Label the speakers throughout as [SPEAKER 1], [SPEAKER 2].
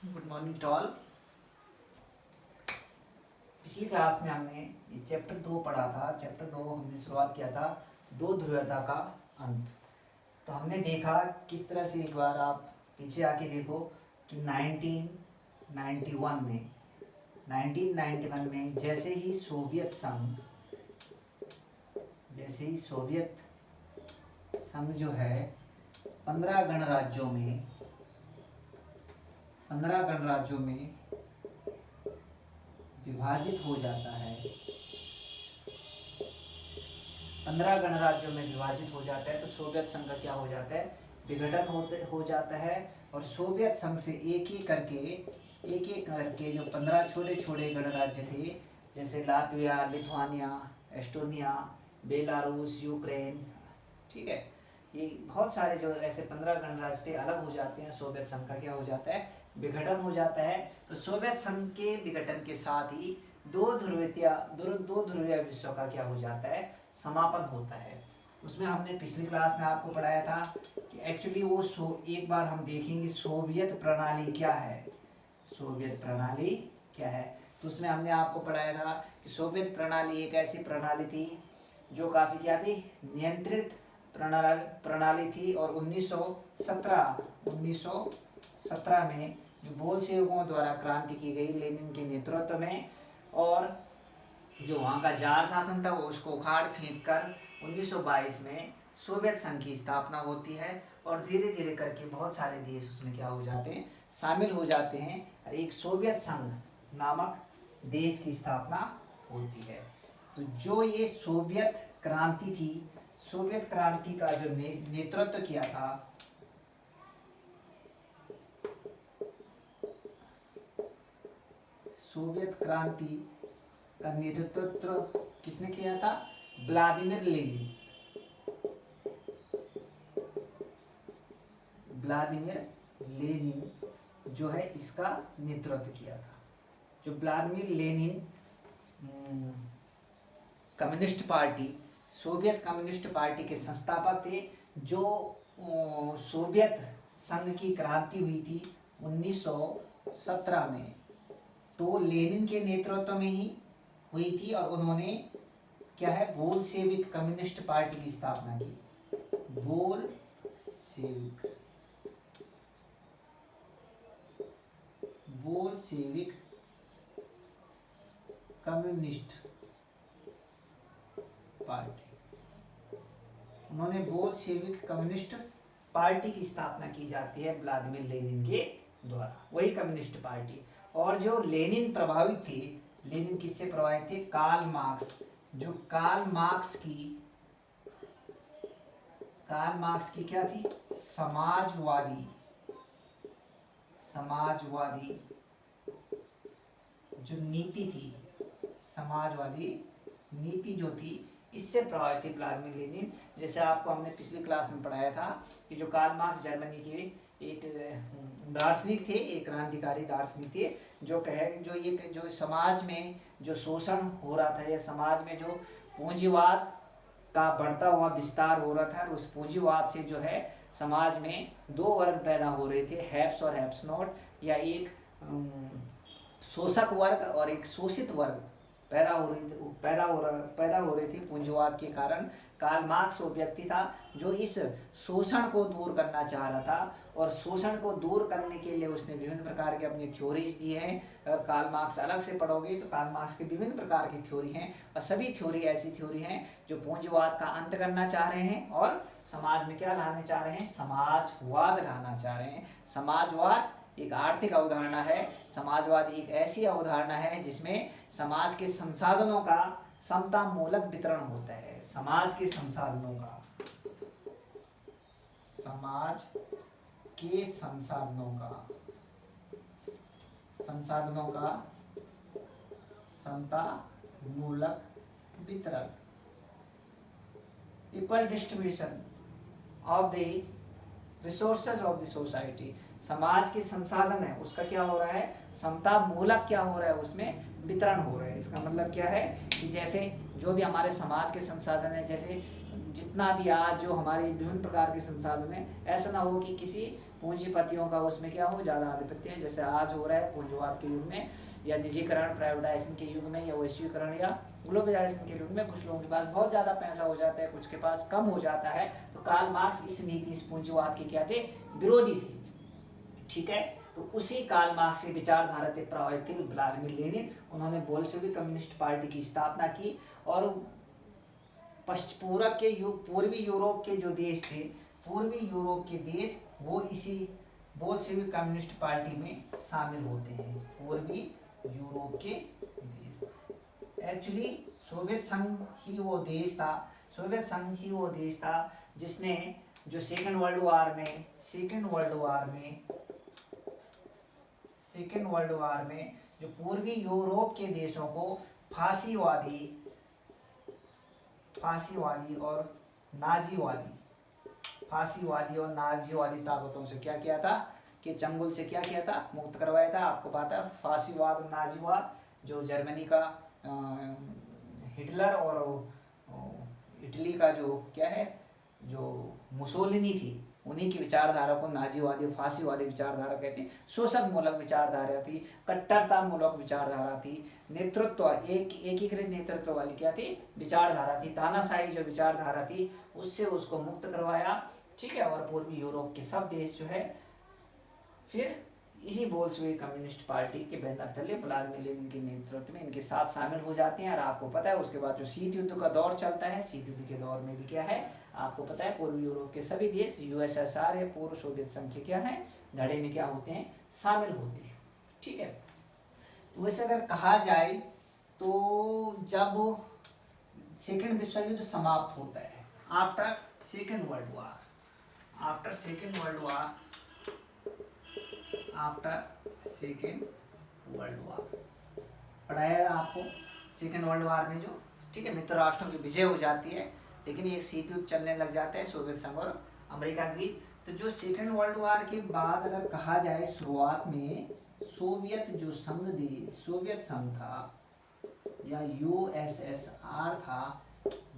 [SPEAKER 1] Good morning to all. पिछली class में हमने ये चैप्टर 2 पढ़ा था। चैप्टर 2 हमने शुरुआत किया था दो ध्रुवता का अंत। तो हमने देखा किस तरह से, एक बार आप पीछे आके देखो कि 1991 में जैसे ही सोवियत संघ जो है 15 गणराज्यों में विभाजित हो जाता है। 15 गणराज्यों में विभाजित हो जाता है तो सोवियत संघ का क्या हो जाता है, विघटन हो जाता है। और सोवियत संघ से एक एक करके जो 15 छोटे छोटे गणराज्य थे, जैसे Latvia, Lithuania, Estonia, Belarus, Ukraine, ठीक है, ये बहुत सारे जो ऐसे 15 गणराज्य थे अलग हो जाते हैं। सोवियत संघ का क्या हो जाता है, विघटन हो जाता है। तो सोवियत संघ के विघटन के साथ ही दो ध्रुवीय विश्व का क्या हो जाता है, समापन होता है। उसमें हमने पिछली क्लास में आपको पढ़ाया था कि एक्चुअली वो एक बार हम देखेंगे सोवियत प्रणाली क्या है। तो उसमें हमने आपको पढ़ाया था कि सोवियत प्रणाली एक ऐसी प्रणाली थी जो काफ़ी क्या थी, नियंत्रित प्रणाली थी। और 1917 में जो बोल्शेविकों द्वारा क्रांति की गई लेनिन के नेतृत्व में, और जो वहाँ का जार शासन था वो उसको उखाड़ फेंक कर 1922 में सोवियत संघ की स्थापना होती है। और धीरे धीरे करके बहुत सारे देश उसमें क्या हो जाते हैं, शामिल हो जाते हैं, और एक सोवियत संघ नामक देश की स्थापना होती है। तो जो ये सोवियत क्रांति थी, सोवियत क्रांति का जो नेतृत्व किया था, सोवियत क्रांति का नेतृत्व किसने किया था, व्लादिमीर लेनिन जो है इसका नेतृत्व किया था। जो Vladimir Lenin communist party, Soviet communist party के संस्थापक थे। जो सोवियत संघ की क्रांति हुई थी 1917 में, तो लेनिन के नेतृत्व में ही हुई थी। और उन्होंने क्या है, बोल्शेविक कम्युनिस्ट पार्टी की स्थापना की। बोल्शेविक कम्युनिस्ट पार्टी, उन्होंने बोल्शेविक कम्युनिस्ट पार्टी की स्थापना की जाती है व्लादिमीर लेनिन के द्वारा, वही कम्युनिस्ट पार्टी। और जो लेनिन प्रभावित थे, लेनिन किससे प्रभावित थे, कार्ल मार्क्स। जो कार्ल मार्क्स की क्या थी, समाजवादी जो नीति थी, समाजवादी नीति जो थी, इससे प्रभावित थे व्लादिमीर लेनिन। जैसे आपको हमने पिछली क्लास में पढ़ाया था कि जो कार्ल मार्क्स जर्मनी के एक दार्शनिक थे, एक क्रांतिकारी दार्शनिक थे, जो समाज में जो शोषण हो रहा था, या समाज में जो पूंजीवाद का बढ़ता हुआ विस्तार हो रहा था, और उस पूंजीवाद से जो है समाज में दो वर्ग पैदा हो रहे थे, हैप्स और हैप्स नॉट, या एक शोषक वर्ग और एक शोषित वर्ग पैदा हो रहे थे पूंजीवाद के कारण। कार्ल मार्क्स वो व्यक्ति था जो इस शोषण को दूर करना चाह रहा था, और शोषण को दूर करने के लिए उसने विभिन्न प्रकार के अपने थ्योरीज दिए हैं। अगर कार्ल मार्क्स अलग से पढ़ोगे तो कार्ल मार्क्स के विभिन्न प्रकार की थ्योरी हैं, और सभी थ्योरी ऐसी थ्योरी हैं जो पूंजीवाद का अंत करना चाह रहे हैं और समाज में क्या लाना चाह रहे हैं, समाजवाद लाना चाह रहे हैं। समाजवाद एक आर्थिक अवधारणा है। समाजवाद एक ऐसी अवधारणा है जिसमें समाज के संसाधनों का समतामूलक वितरण होता है। समाज के संसाधनों का समतामूलक वितरण, equal distribution of the resources of the society. समाज के संसाधन है उसका क्या हो रहा है, समता मूलक क्या हो रहा है, उसमें वितरण हो रहा है। इसका मतलब क्या है कि जैसे जो भी हमारे समाज के संसाधन है, जैसे जितना भी आज जो हमारे विभिन्न प्रकार के संसाधन है, ऐसा ना हो कि किसी पूंजीपतियों का उसमें क्या हो, ज़्यादा आधिपत्य है, जैसे आज हो रहा है पूंजीवाद के युग में, या निजीकरण प्राइवेटाइजेशन के युग में, या वैश्वीकरण या ग्लोबलाइजेशन के युग में कुछ लोगों के पास बहुत ज़्यादा पैसा हो जाता है, कुछ के पास कम हो जाता है। तो कार्ल मार्क्स इस नीति, इस पूंजीवाद के क्या थे, विरोधी थे। ठीक है, तो उसी कार्ल मार्क्स की विचारधारा से प्रभावित थे व्लादिमीर लेनिन। उन्होंने बोल्शेविक कम्युनिस्ट पार्टी की स्थापना की और पूरब के पूर्वी यूरोप के जो देश थे, पूर्वी यूरोप के देश वो इसी बोल्शेविक कम्युनिस्ट पार्टी में शामिल होते हैं। पूर्वी यूरोप के देश, एक्चुअली सोवियत संघ ही वो देश था, सोवियत संघ ही वो देश था जिसने जो सेकेंड वर्ल्ड वार में जो पूर्वी यूरोप के देशों को फांसीवादी और नाजीवादी ताकतों से क्या किया था, कि चंगुल से क्या किया था, मुक्त करवाया था। आपको पता है फांसीवाद और नाजीवाद, जो जर्मनी का हिटलर और इटली का जो क्या है, जो मुसोलिनी थी, उन्हीं की विचारधारा को नाजीवादी फांसीवादी विचारधारा कहते हैं। शोषक मूलक विचारधारा थी, कट्टरता मूलक विचारधारा थी, नेतृत्व एकीकृत नेतृत्व वाली क्या थी, विचारधारा थी। तानाशाही जो विचारधारा थी उससे उसको मुक्त करवाया। ठीक है, और पूर्वी यूरोप के सब देश जो है फिर इसी बोल्शेविक कम्युनिस्ट पार्टी के बैनर तले व्लादिमीर लेनिन के नेतृत्व में इनके साथ शामिल हो जाते हैं। और आपको पता है उसके बाद जो शीत युद्ध का दौर चलता है, शीत युद्ध के दौर में भी क्या है, आपको पता है पूर्वी यूरोप के सभी देश, यूएसएसआर है, पूर्व सोवियत संघ के क्या है, धड़े में क्या होते हैं, शामिल होते हैं। ठीक है, तो वैसे अगर कहा जाए तो जब सेकेंड विश्व युद्ध समाप्त होता है, आफ्टर सेकेंड वर्ल्ड वार पढ़ाया था आपको। सेकेंड वर्ल्ड वार में जो, ठीक है, मित्र राष्ट्रों की विजय हो जाती है, लेकिन एक शीत युद्ध चलने लग जाता है सोवियत संघ और अमेरिका के बीच। तो जो सेकेंड वर्ल्ड वार के बाद अगर कहा जाए, शुरुआत में सोवियत संघ था या यूएसएसआर था,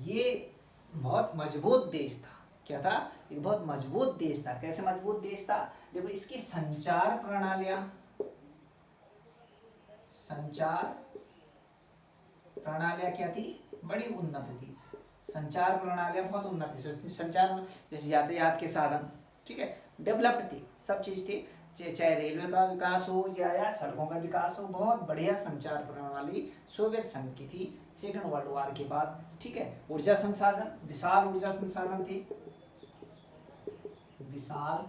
[SPEAKER 1] ये बहुत मजबूत देश था। क्या था, ये बहुत मजबूत देश था। कैसे मजबूत देश था, देखो इसकी संचार प्रणालियां क्या थी, बड़ी उन्नत थी। संचार प्रणालियां बहुत उन्नत थी। संचार जैसे यातायात के साधन, ठीक है, डेवलप्ड थी, सब चीज थी, चाहे रेलवे का विकास हो या सड़कों का विकास हो, बहुत बढ़िया संचार प्रणाली सोवियत संघ की थी सेकेंड वर्ल्ड वार के बाद। ठीक है, ऊर्जा संसाधन, विशाल ऊर्जा संसाधन थे, विशाल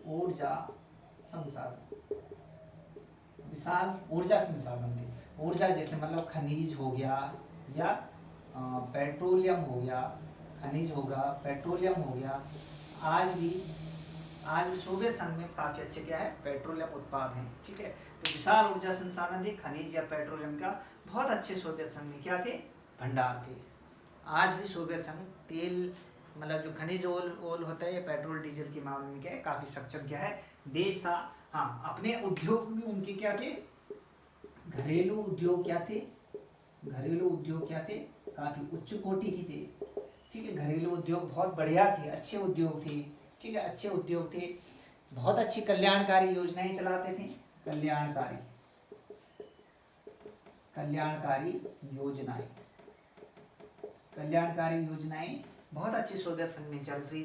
[SPEAKER 1] ऊर्जा संसाधन थे। ऊर्जा जैसे मतलब खनिज हो गया या पेट्रोलियम हो गया, पेट्रोलियम हो गया। आज सोवियत संघ में काफी अच्छे क्या है, पेट्रोलियम उत्पाद हैं। ठीक है, तो विशाल ऊर्जा संसाधन थे, खनिज या पेट्रोलियम का बहुत अच्छे सोवियत संघ में क्या थे, भंडार थे। आज भी सोवियत संघ तेल, मतलब जो खनिज ओल होता है, पेट्रोल डीजल के मामले में क्या है, काफी सक्षम क्या है, देश था। हाँ, अपने उद्योग भी उनके क्या थे, घरेलू उद्योग क्या थे, काफी उच्च कोटि की थे। ठीक है, घरेलू उद्योग बहुत बढ़िया थे, अच्छे उद्योग थे। ठीक है, अच्छे उद्योग थे, बहुत अच्छी कल्याणकारी योजनाएं चलाते थे। कल्याणकारी योजनाएं बहुत अच्छी सोवियत संघ में चल रही